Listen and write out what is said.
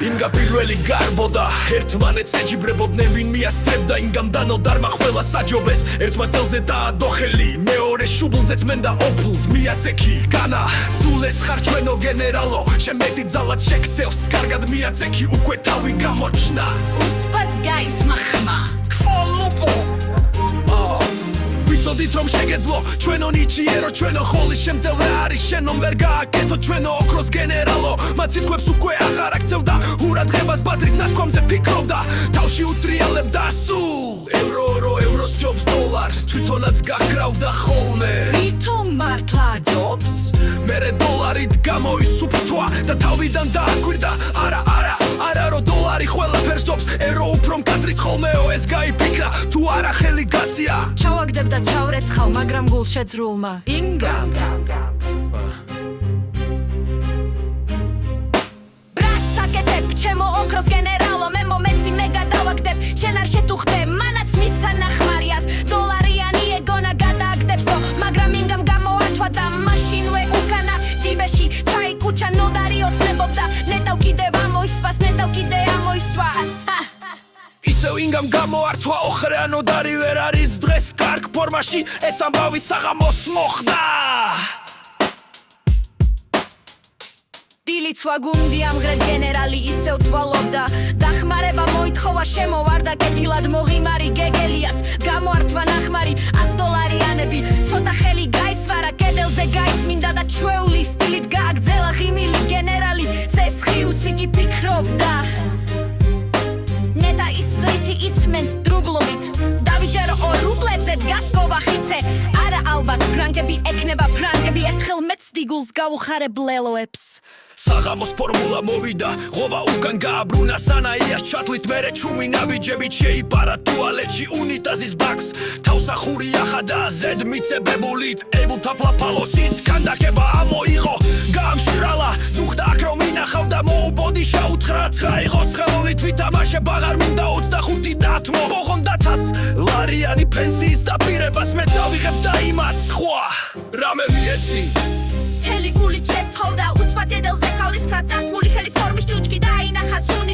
ინგა პირველი გარბოდა ერთმანეთს ეჯიბრებოდნენ ვინ მიასწრებდა ინგამ დანოდარმა ყველა საჯობეს ერთმა წელზე დაადო ხელი მეორე შუბლზეც მენდა ოფულს მიაცექი განა სულ ეს ხარ ჩვენო გენერალო შემეტი ძალად შეგწევს კარგად მიაცექი უკვე თავი გამოჩნდა უცბად გაისმა ხმა ქვალუპო ვიცოდით რომ შეგეძლო ჩვენო ნიჩიერო ჩვენო ხოლის შემძელ რა არის შენომ ვერ გააკეთო ჩვენო ოქროს გენერალო მათ სიტყვებს უკვე აღარ აქცევდა ურადღებას ბათრის ნათქვამზე ფიქრობდა თავში უტრიალებდა სულ ევროს ჯობს დოლარს თვითონაც გაქრავდა ხოლმე ვითომ მართლა ჯობს მერე დოლარით გამოისუფრთვა და თავიდან დააკვირდა არა რო დოლარი ყველაფერს ჯობს ევრო უფრო მკადრის ხოლმეო ეს გაიფიქრა თუ არა ხელი გაცია ჩავაგდებ და ჩავრეცხავ მაგრამ გულ შეძრულმა ინგა ბრასაკეთებ ჩემო ოქროს გენერალო მე მომეცი მე გადავაგდებ შენ არ შეთუხდე მანაც მისცა ნახმარიას დოლარიანი ეგონა გადააგდებსო მაგრამ ინგამ გამოართვა და მაშინვე უკანა ტიბეში ჩაიკუჩა ნოდარი ოცნებობდა ნეტავ კიდევ ამოისვას ისევ ინგამ გამოართვა ოხრე ნოდარი ვერ არის დღეს კარგ ფორმაში ეს ამბავი საღამოს მოხდა დილიცვა გუნდი ამღრეთ გენერალი ისევ თვალობდა დახმარება მოითხოვა შემოვარდა კეთილად მოღიმარი გეგელიაც გამოართვა ნახმარი 100 დოლარიანები ცოტა ხელი გაისვარა კედელზე გაიწმინდა და ჩვეული სტილით გააგრძელა ღიმილი გენერალი სესხიუსი კი ფიქრობდა ნეტა ისეთი იწმენთ დრუბლობით დავიჯერო 2 რუბლებზე დგას გოვახიცე არა ალბათ ფრანგები ექნება ფრანგები ერთხელ მეც დილს გავუხარებ ლელოებს საღამოს ფორმულა მოვიდა ღვობა უკან გააბრუნა სანაიას ჩათვლით მერე ჩუმი ნავიჯებით შეიპარა ტუალეტში უნიტაზის ბაქს თავსახური ახადა ზედ მიცებებულით ევულთა ფლაფალოსის კანდაკება ამოიღო გამშრალა ზუხდა აქ რომ ინახავ და მოუბოდი შაუთხრა ცხრა იყოს ხელოვნით ვითამაშებ აღარ მინდა 25 დათმო მოღონდა 100 ლარიანი პენსიის დაპირებას მე წავიღებ და იმას ხვა რამე მიეცი თელი გული ჩესხოვდა უცბად ედელზე ხავლის ფრა წასმული ხელის ფორმის ჭუჭკი დაინახა სუნი